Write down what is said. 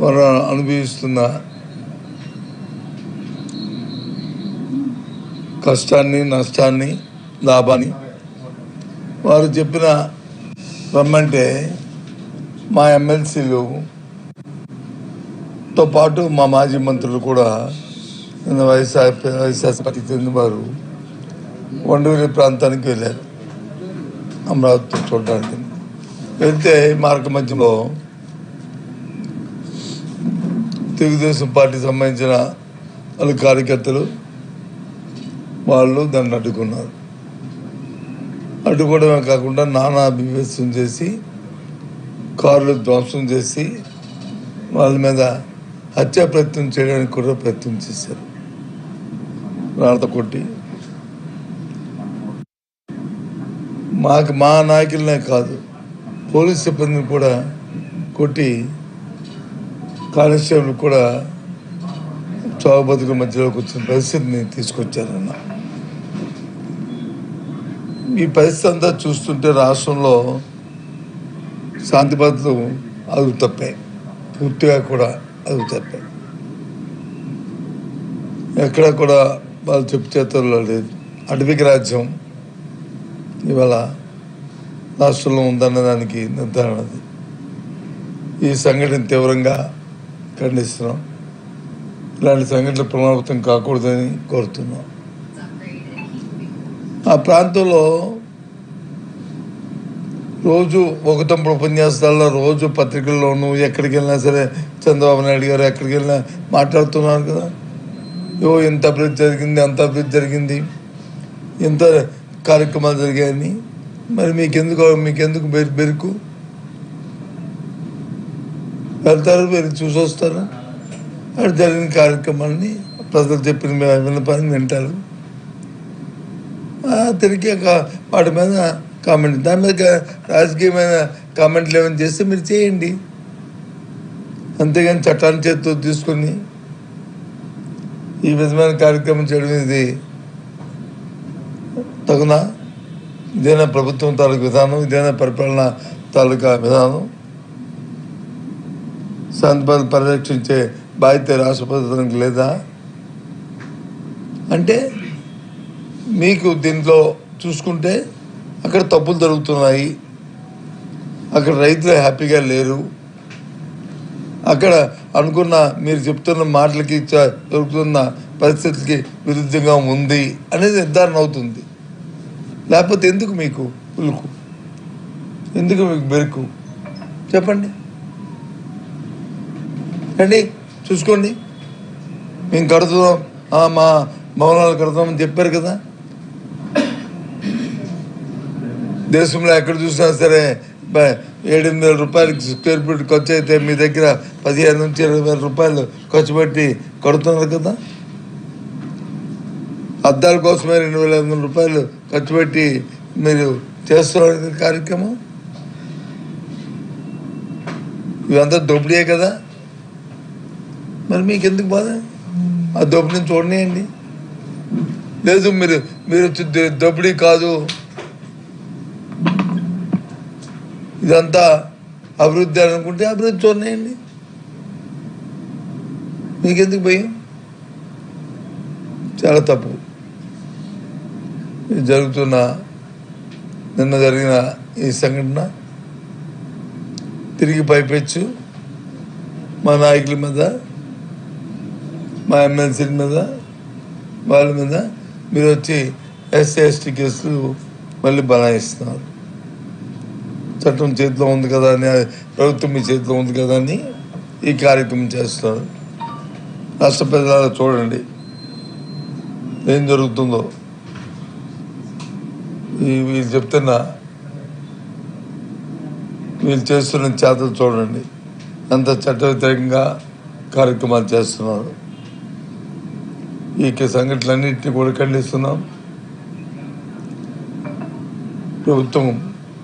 వారు అనుభవిస్తున్న కష్టాన్ని, నష్టాన్ని, లాభాన్ని వారు చెప్పిన రమ్మంటే మా ఎమ్మెల్సీలతో పాటు మా మాజీ మంత్రులు కూడా నిన్న వైఎస్ఆర్సీపీకి చెందిన వారు వండవల్లి ప్రాంతానికి వెళ్ళారు. అమరావతి చూడడానికి వెళ్తే మార్గ మధ్యలో తెలుగుదేశం పార్టీ సంబంధించిన వాళ్ళ కార్యకర్తలు వాళ్ళు దాన్ని అడ్డుకున్నారు. అడ్డుకోవడమే కాకుండా నానా అభివ్యక్తం చేసి కార్లు ధ్వంసం చేసి వాళ్ళ మీద హత్యా ప్రయత్నం చేయడానికి కూడా ప్రయత్నం చేశారు. రాళ్ళతో కొట్టి మా నాయకులనే కాదు పోలీస్ సిబ్బందిని కూడా కొట్టి కానిస్టేబుల్ కూడా చావు బతుకుల మధ్యలోకి వచ్చిన పరిస్థితిని తీసుకొచ్చారన్న. ఈ పరిస్థితి అంతా చూస్తుంటే రాష్ట్రంలో శాంతి భద్రతలు అదుపు తప్పాయి, పూర్తిగా కూడా అదుపు తప్పాయి. ఎక్కడ కూడా వాళ్ళు చెప్పు చేతుల్లో లేదు. అటవిక రాజ్యం ఇవాళ రాష్ట్రంలో ఉందన్న దానికి నిర్ధారణ. ఈ సంఘటన తీవ్రంగా ఖండిస్తున్నాం. ఇలాంటి సంఘటనలు పునరావృతం కాకూడదని కోరుతున్నాం. ఆ ప్రాంతంలో రోజు ఒకటంపుడు ఉపన్యాసాల్లో, రోజు పత్రికల్లోనూ ఎక్కడికి వెళ్ళినా సరే చంద్రబాబు నాయుడు గారు ఎక్కడికి వెళ్ళినా మాట్లాడుతున్నారు కదా. ఇంత అభివృద్ధి జరిగింది, అంత అభివృద్ధి జరిగింది, ఇంత కార్యక్రమాలు జరిగాయని. మరి మీకెందుకు బెరుకు? వెళ్తారు, మీరు చూసి వస్తారు. అక్కడ జరిగిన కార్యక్రమాన్ని ప్రజలు చెప్పిన విన్నపాన్ని వింటారు. తిరిగి వాటి మీద కామెంట్, దాని మీద రాజకీయమైన కామెంట్లు ఏమైనా చేస్తే మీరు చేయండి. అంతేగాని చట్టాన్ని చేతితో తీసుకొని ఈ విధమైన కార్యక్రమం చేయడం ఇది తగునా? ఇదేనా ప్రభుత్వం తాలూకు విధానం? ఇదేనా పరిపాలన తాలూకా విధానం? శాంతి పరిరక్షించే బాధ్యత రాష్ట్ర ప్రభుత్వానికి లేదా? అంటే మీకు దీంట్లో చూసుకుంటే అక్కడ తప్పులు జరుగుతున్నాయి, అక్కడ రైతులు హ్యాపీగా లేరు, అక్కడ అనుకున్న మీరు చెప్తున్న మాటలకి జరుగుతున్న పరిస్థితులకి విరుద్ధంగా ఉంది అనేది నిర్ధారణ అవుతుంది. లేకపోతే ఎందుకు మీకు ఉలుకు, ఎందుకు మీకు బెరుకు? చెప్పండి, రండి చూసుకోండి. మేము కడుతున్నాం, మా భవనాలు కడుతున్నామని చెప్పారు కదా. దేశంలో ఎక్కడ చూసినా సరే 7,000 రూపాయలకి స్క్వేర్ ఫీట్ ఖర్చు అయితే మీ దగ్గర 15,000 నుంచి 20,000 రూపాయలు ఖర్చు పెట్టి కడుతున్నారు కదా. అద్దాల కోసమే 2,500 రూపాయలు ఖర్చు పెట్టి మీరు చేస్తున్నారు కార్యక్రమం. ఇవంతా దోపిడీయే కదా. మరి మీకు ఎందుకు బాధ? ఆ దోపిడీని చూడనియండి. లేదు మీరు దోపిడీ కాదు, ఇదంతా అభివృద్ధి అనుకుంటే అభివృద్ధి చూడనియండి. మీకెందుకు భయం? చాలా తప్పు. నిన్న జరిగిన ఈ సంఘటన తిరిగి పైపెచ్చు మా నాయకుల మీద, మా ఎమ్మెల్సీల మీద, వాళ్ళ మీద మీరు వచ్చి SC/ST కేసులు మళ్ళీ బనాయిస్తున్నారు. చట్టం చేతిలో ఉంది కదా అని, ప్రభుత్వం మీ చేతిలో ఉంది కదా అని ఈ కార్యక్రమం చేస్తున్నారు. రాష్ట్ర ప్రజలు చూడండి ఏం జరుగుతుందో. వీళ్ళు చేస్తున్న చేతలు చూడండి, అంత చట్ట వ్యతిరేకంగా కార్యక్రమాలు చేస్తున్నారు. ఈ సంఘటనలన్నింటినీ కూడా ఖండిస్తున్నాం. ప్రభుత్వం